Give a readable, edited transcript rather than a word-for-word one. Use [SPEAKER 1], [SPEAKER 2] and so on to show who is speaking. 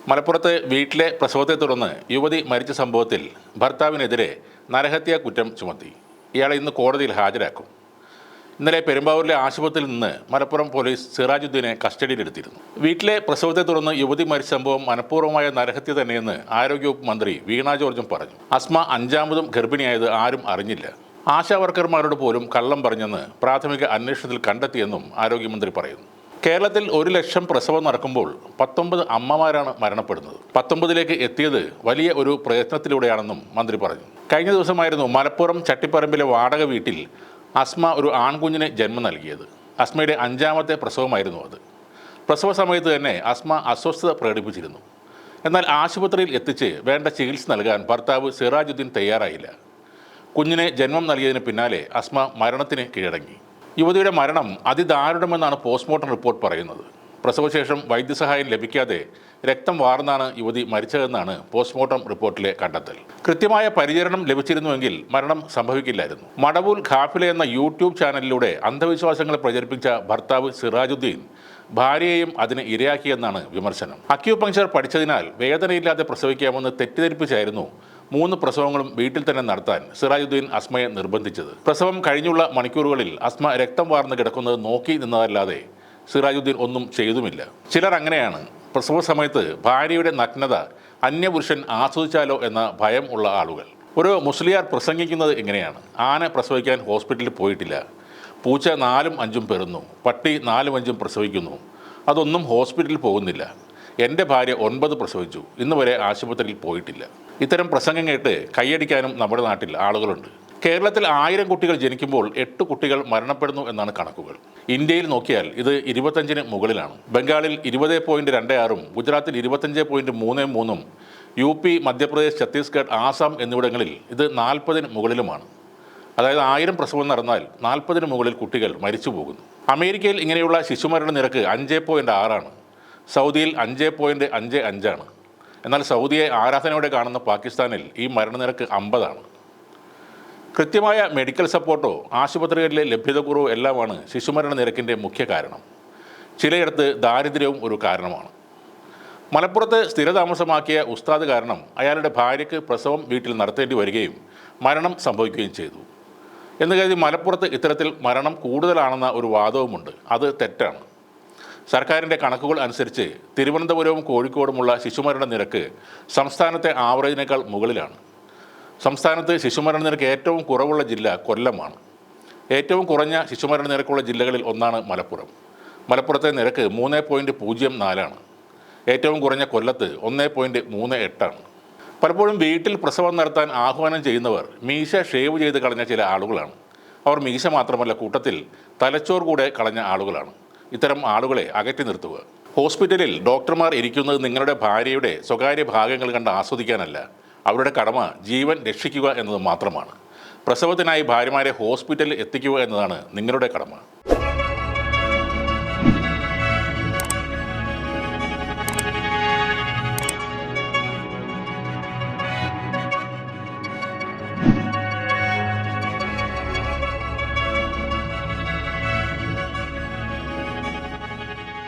[SPEAKER 1] മലപ്പുറത്ത് വീട്ടിലെ പ്രസവത്തെ തുടർന്ന് യുവതി മരിച്ച സംഭവത്തിൽ ഭർത്താവിനെതിരെ നരഹത്യാ കുറ്റം ചുമത്തി. ഇയാളെ ഇന്ന് കോടതിയിൽ ഹാജരാക്കും. ഇന്നലെ പെരുമ്പാവൂരിലെ ആശുപത്രിയിൽ നിന്ന് മലപ്പുറം പോലീസ് സിറാജുദ്ദീനെ കസ്റ്റഡിയിലെടുത്തിരുന്നു. വീട്ടിലെ പ്രസവത്തെ തുടർന്ന് യുവതി മരിച്ച സംഭവം മനഃപൂർവ്വമായ നരഹത്യ തന്നെയെന്ന് ആരോഗ്യവകുപ്പ് മന്ത്രി വീണ ജോർജും പറഞ്ഞു. അസ്മ അഞ്ചാമതും ഗർഭിണിയായത് ആരും അറിഞ്ഞില്ല. ആശാവർക്കർമാരോട് പോലും കള്ളം പറഞ്ഞെന്ന് പ്രാഥമിക അന്വേഷണത്തിൽ കണ്ടെത്തിയെന്നും ആരോഗ്യമന്ത്രി പറയുന്നു. കേരളത്തിൽ 1 ലക്ഷം പ്രസവം നടക്കുമ്പോൾ 19 അമ്മമാരാണ് മരണപ്പെടുന്നത്. 19ലേക്ക് എത്തിയത് വലിയ ഒരു പ്രയത്നത്തിലൂടെയാണെന്നും മന്ത്രി പറഞ്ഞു. കഴിഞ്ഞ ദിവസമായിരുന്നു മലപ്പുറം ചട്ടിപ്പറമ്പിലെ വാടക വീട്ടിൽ അസ്മ ഒരു ആൺകുഞ്ഞിന് ജന്മം നൽകിയത്. അസ്മയുടെ 5ാമത്തെ പ്രസവമായിരുന്നു അത്. പ്രസവ സമയത്ത് തന്നെ അസ്മ അസ്വസ്ഥത പ്രകടിപ്പിച്ചിരുന്നു. എന്നാൽ ആശുപത്രിയിൽ എത്തിച്ച് വേണ്ട ചികിത്സ നൽകാൻ ഭർത്താവ് സിറാജുദ്ദീൻ തയ്യാറായില്ല. കുഞ്ഞിന് ജന്മം നൽകിയതിന് പിന്നാലെ അസ്മ മരണത്തിന് കീഴടങ്ങി. യുവതിയുടെ മരണം അതിദാരുണമെന്നാണ് പോസ്റ്റ്മോർട്ടം റിപ്പോർട്ട് പറയുന്നത്. പ്രസവശേഷം വൈദ്യസഹായം ലഭിക്കാതെ രക്തം വാർന്നാണ് യുവതി മരിച്ചതെന്നാണ് പോസ്റ്റ്മോർട്ടം റിപ്പോർട്ടിലെ കണ്ടെത്തൽ. കൃത്യമായ പരിചരണം ലഭിച്ചിരുന്നുവെങ്കിൽ മരണം സംഭവിക്കില്ലായിരുന്നു. മടവൂൽ ഖാഫില എന്ന യൂട്യൂബ് ചാനലിലൂടെ അന്ധവിശ്വാസങ്ങളെ പ്രചരിപ്പിച്ച ഭർത്താവ് സിറാജുദ്ദീൻ ഭാര്യയെയും അതിന് ഇരയാക്കിയെന്നാണ് വിമർശനം. അക്യൂപങ്ക്ചർ പഠിച്ചതിനാൽ വേദനയില്ലാതെ പ്രസവിക്കാമെന്ന് തെറ്റിദ്ധരിപ്പിച്ചായിരുന്നു 3 പ്രസവങ്ങളും വീട്ടിൽ തന്നെ നടത്താൻ സിറാജുദ്ദീൻ അസ്മയെ നിർബന്ധിച്ചത്. പ്രസവം കഴിഞ്ഞുള്ള മണിക്കൂറുകളിൽ അസ്മ രക്തം വാർന്ന് കിടക്കുന്നത് നോക്കി നിന്നതല്ലാതെ സിറാജുദ്ദീൻ ഒന്നും ചെയ്തുമില്ല. ചിലർ അങ്ങനെയാണ്. പ്രസവ സമയത്ത് ഭാര്യയുടെ നഗ്നത അന്യപുരുഷൻ ആസ്വദിച്ചാലോ എന്ന ഭയം ഉള്ള ആളുകൾ. ഒരു മുസ്ലിയാർ പ്രസംഗിക്കുന്നത് ഇങ്ങനെയാണ്: ആന പ്രസവിക്കാൻ ഹോസ്പിറ്റലിൽ പോയിട്ടില്ല, പൂച്ച 4ഉം 5ഉം പെറുന്നു, പട്ടി 4ഉം 5ഉം പ്രസവിക്കുന്നു, അതൊന്നും ഹോസ്പിറ്റലിൽ പോകുന്നില്ല. എൻ്റെ ഭാര്യ 9 പ്രസവിച്ചു, ഇന്ന് വരെ ആശുപത്രിയിൽ പോയിട്ടില്ല. ഇത്തരം പ്രസംഗം കേട്ട് കൈയടിക്കാനും നമ്മുടെ നാട്ടിൽ ആളുകളുണ്ട്. കേരളത്തിൽ 1000 കുട്ടികൾ ജനിക്കുമ്പോൾ 8 കുട്ടികൾ മരണപ്പെടുന്നു എന്നാണ് കണക്കുകൾ. ഇന്ത്യയിൽ നോക്കിയാൽ ഇത് 25-ന് മുകളിലാണ്. ബംഗാളിൽ 20.26ഉം ഗുജറാത്തിൽ 25.33ഉം UP, മധ്യപ്രദേശ്, ഛത്തീസ്ഗഡ്, ആസാം എന്നിവിടങ്ങളിൽ ഇത് 40-ന് മുകളിലുമാണ്. അതായത് 1000 പ്രസവം നടന്നാൽ 40-ന് മുകളിൽ കുട്ടികൾ മരിച്ചു പോകുന്നു. അമേരിക്കയിൽ ഇങ്ങനെയുള്ള ശിശുമരണ നിരക്ക് 5.6ആണ്. സൗദിയിൽ 5.55ആണ്. എന്നാൽ സൗദിയെ ആരാധനയോടെ കാണുന്ന പാകിസ്ഥാനിൽ ഈ മരണനിരക്ക് 50ആണ്. കൃത്യമായ മെഡിക്കൽ സപ്പോർട്ടോ ആശുപത്രികളിലെ ലഭ്യതക്കുറവോ എല്ലാമാണ് ശിശുമരണ നിരക്കിൻ്റെ മുഖ്യ കാരണം. ചിലയിടത്ത് ദാരിദ്ര്യവും ഒരു കാരണമാണ്. മലപ്പുറത്ത് സ്ഥിരതാമസമാക്കിയ ഉസ്താദ് കാരണം അയാളുടെ ഭാര്യയ്ക്ക് പ്രസവം വീട്ടിൽ നടത്തേണ്ടി വരികയും മരണം സംഭവിക്കുകയും ചെയ്തു എന്ന് കരുതി മലപ്പുറത്ത് ഇത്തരത്തിൽ മരണം കൂടുതലാണെന്ന ഒരു വാദവുമുണ്ട്. അത് തെറ്റാണ്. സർക്കാരിൻ്റെ കണക്കുകൾ അനുസരിച്ച് തിരുവനന്തപുരവും കോഴിക്കോടുമുള്ള ശിശുമരണ നിരക്ക് സംസ്ഥാനത്തെ ആവറേജിനേക്കാൾ മുകളിലാണ്. സംസ്ഥാനത്ത് ശിശുമരണ നിരക്ക് ഏറ്റവും കുറവുള്ള ജില്ല കൊല്ലമാണ്. ഏറ്റവും കുറഞ്ഞ ശിശുമരണ നിരക്കുള്ള ജില്ലകളിൽ ഒന്നാണ് മലപ്പുറം. മലപ്പുറത്തെ നിരക്ക് 3.04ആണ്. ഏറ്റവും കുറഞ്ഞ കൊല്ലത്ത് 1.38ആണ്. പലപ്പോഴും വീട്ടിൽ പ്രസവം നടത്താൻ ആഹ്വാനം ചെയ്യുന്നവർ മീശ ഷേവ് ചെയ്ത് കളഞ്ഞ ചില ആളുകളാണ്. അവർ മീശ മാത്രമല്ല, കൂട്ടത്തിൽ തലച്ചോർ കൂടെ കളഞ്ഞ ആളുകളാണ്. ഇത്തരം ആളുകളെ അകറ്റി നിർത്തുക. ഹോസ്പിറ്റലിൽ ഡോക്ടർമാർ ഇരിക്കുന്നത് നിങ്ങളുടെ ഭാര്യയുടെ സ്വകാര്യ ഭാഗങ്ങൾ കണ്ട് ആസ്വദിക്കാനല്ല. അവരുടെ കടമ ജീവൻ രക്ഷിക്കുക എന്നത് മാത്രമാണ്. പ്രസവത്തിനായി ഭാര്യമാരെ ഹോസ്പിറ്റലിൽ എത്തിക്കുക എന്നതാണ് നിങ്ങളുടെ കടമ.